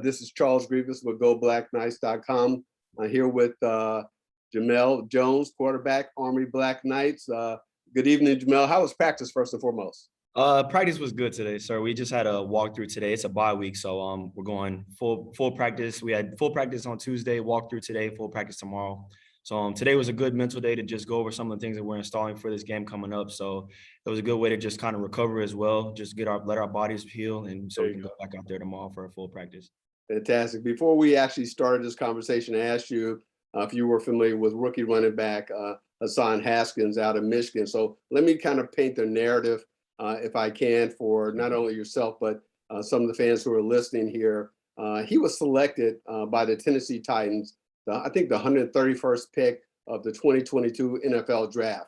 This is Charles Grievous with GoBlackKnights.com. I'm here with Jemel Jones, quarterback, Army Black Knights. Good evening, Jemel. How was practice, first and foremost? Practice was good today, sir. We just had a walkthrough today. It's a bye week, so we're going full practice. We had full practice on Tuesday, walkthrough today, full practice tomorrow. So today was a good mental day to just go over some of the things that we're installing for this game coming up. So it was a good way to just kind of recover as well, just let our bodies heal, and so we can go back out there tomorrow for a full practice. Fantastic. Before we actually started this conversation, I asked you if you were familiar with rookie running back Hassan Haskins out of Michigan. So let me kind of paint the narrative, if I can, for not only yourself, but some of the fans who are listening here. He was selected by the Tennessee Titans, I think the 131st pick of the 2022 NFL draft.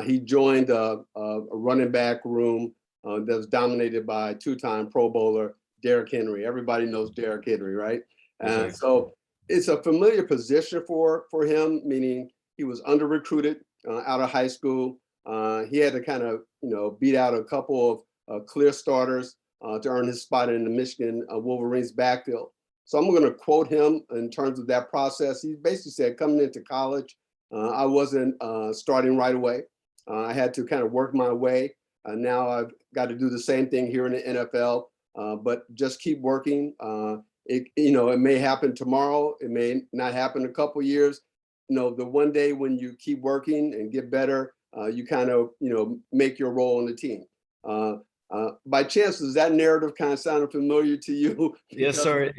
He joined a running back room that was dominated by two-time Pro Bowler Derrick Henry. Everybody knows Derrick Henry, right? And so it's a familiar position for him, meaning he was under-recruited out of high school. He had to kind of, beat out a couple of clear starters to earn his spot in the Michigan Wolverines backfield. So I'm going to quote him in terms of that process. He basically said, coming into college, I wasn't starting right away. I had to kind of work my way. Now I've got to do the same thing here in the NFL, but just keep working. It may happen tomorrow. It may not happen in a couple of years. The one day when you keep working and get better, you kind of, make your role on the team. By chance, does that narrative kind of sound familiar to you? Yes, sir.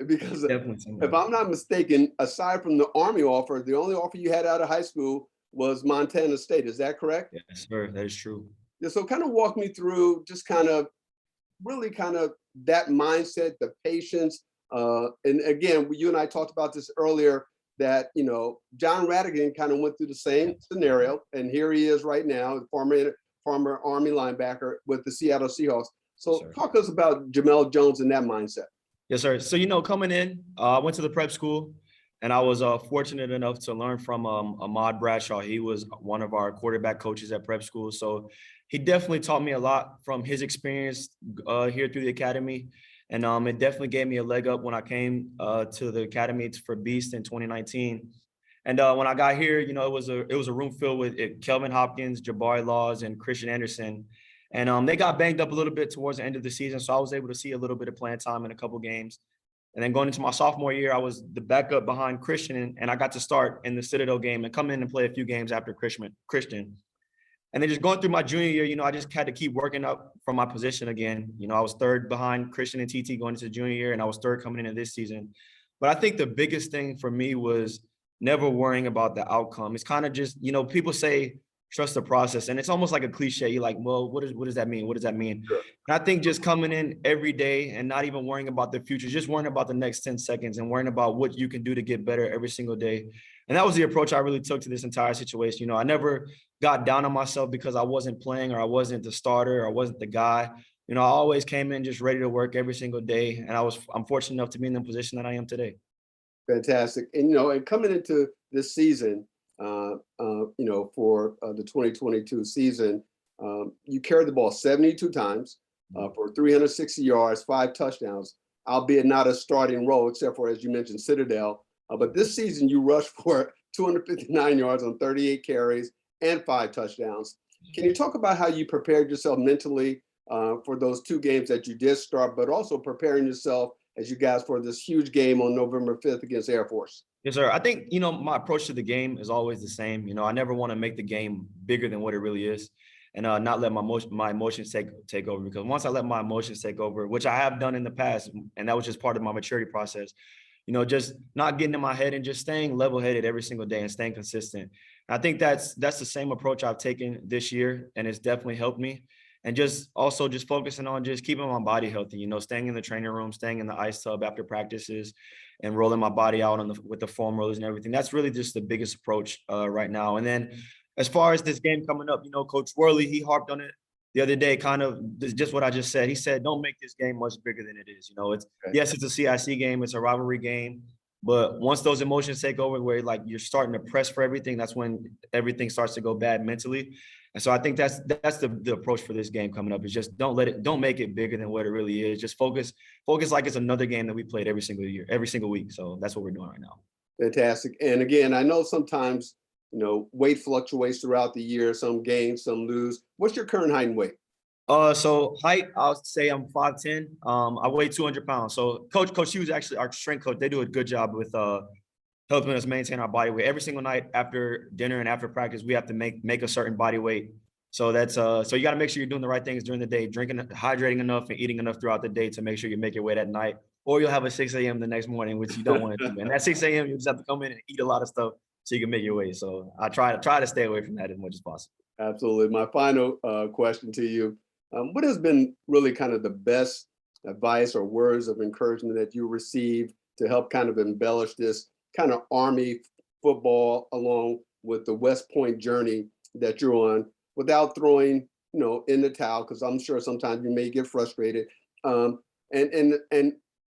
Because if I'm not mistaken, aside from the Army offer, the only offer you had out of high school was Montana State. Is that correct? Yes, sir. That is true. Yeah, so kind of walk me through just kind of that mindset, the patience. And again, you and I talked about this earlier, that, John Radigan kind of went through the same scenario, and here he is right now, former Army linebacker with the Seattle Seahawks. So talk to us about Jemel Jones and that mindset. Yes, sir. So, coming in, I went to the prep school, and I was fortunate enough to learn from Ahmad Bradshaw. He was one of our quarterback coaches at prep school. So he definitely taught me a lot from his experience here through the academy. And it definitely gave me a leg up when I came to the academy for Beast in 2019. And when I got here, it was a room filled with Kelvin Hopkins, Jabari Laws, and Christian Anderson. And they got banged up a little bit towards the end of the season. So I was able to see a little bit of playing time in a couple games. And then going into my sophomore year, I was the backup behind Christian, and I got to start in the Citadel game and come in and play a few games after Christian. And then just going through my junior year, I just had to keep working up from my position again. I was third behind Christian and TT going into junior year, and I was third coming into this season. But I think the biggest thing for me was never worrying about the outcome. It's kind of just, people say, trust the process. And it's almost like a cliche. You're like, well, what does that mean? What does that mean? Sure. And I think just coming in every day and not even worrying about the future, just worrying about the next 10 seconds and worrying about what you can do to get better every single day. And that was the approach I really took to this entire situation. I never got down on myself because I wasn't playing, or I wasn't the starter, or I wasn't the guy. I always came in just ready to work every single day. And I'm fortunate enough to be in the position that I am today. Fantastic. And, and coming into this season, for the 2022 season, you carried the ball 72 times for 360 yards, 5 touchdowns, albeit not a starting role, except for, as you mentioned, Citadel. But this season, you rushed for 259 yards on 38 carries and 5 touchdowns. Can you talk about how you prepared yourself mentally for those 2 games that you did start, but also preparing yourself as you guys for this huge game on November 5th against Air Force? Yes, sir. I think, my approach to the game is always the same. I never want to make the game bigger than what it really is, and not let my emotions take over. Because once I let my emotions take over, which I have done in the past, and that was just part of my maturity process, just not getting in my head and just staying level-headed every single day and staying consistent. And I think that's the same approach I've taken this year, and it's definitely helped me. And just focusing on just keeping my body healthy, staying in the training room, staying in the ice tub after practices, and rolling my body out with the foam rollers and everything. That's really just the biggest approach right now. And then as far as this game coming up, Coach Worley, he harped on it the other day, kind of just what I just said. He said, don't make this game much bigger than it is. Yes, it's a CIC game. It's a rivalry game. But once those emotions take over, where like you're starting to press for everything, that's when everything starts to go bad mentally. And so I think that's the approach for this game coming up, is just don't make it bigger than what it really is. Just focus like it's another game that we played every single year, every single week. So that's what we're doing right now. Fantastic. And again, I know sometimes, weight fluctuates throughout the year, some gain, some lose. What's your current height and weight? So height, I'll say I'm 5'10". I weigh 200 pounds. So Coach Hughes, actually our strength coach, they do a good job with helping us maintain our body weight. Every single night after dinner and after practice, we have to make a certain body weight. So that's so you got to make sure you're doing the right things during the day, hydrating enough and eating enough throughout the day to make sure you make your weight at night, or you'll have a 6 a.m. the next morning, which you don't want to do. And at 6 a.m., you just have to come in and eat a lot of stuff so you can make your weight. So I try to stay away from that as much as possible. Absolutely. My final question to you, what has been really kind of the best advice or words of encouragement that you received to help kind of embellish this kind of Army football along with the West Point journey that you're on, without throwing, in the towel, because I'm sure sometimes you may get frustrated. And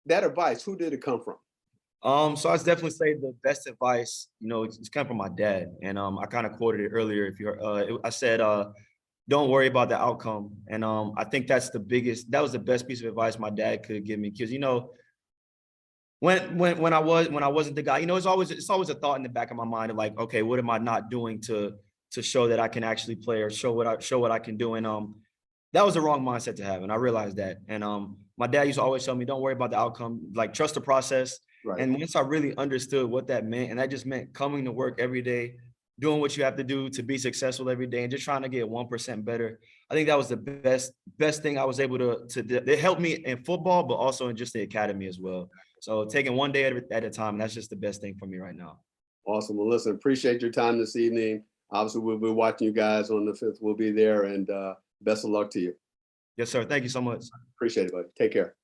that advice, who did it come from? So I definitely say the best advice, it's come from my dad. And I kind of quoted it earlier. I said, don't worry about the outcome. And I think that was the best piece of advice my dad could give me. Because, when I wasn't the guy, it's always a thought in the back of my mind of like, okay, what am I not doing to show that I can actually play, or show what I can do? And that was the wrong mindset to have. And I realized that. And my dad used to always tell me, don't worry about the outcome, like trust the process. Right. And once I really understood what that meant, and that just meant coming to work every day, doing what you have to do to be successful every day, and just trying to get 1% better. I think that was the best thing I was able to it helped me in football, but also in just the academy as well. So taking one day at a time, that's just the best thing for me right now. Awesome. Well, listen, appreciate your time this evening. Obviously, we'll be watching you guys on the 5th. We'll be there, and best of luck to you. Yes, sir. Thank you so much. Appreciate it, buddy. Take care.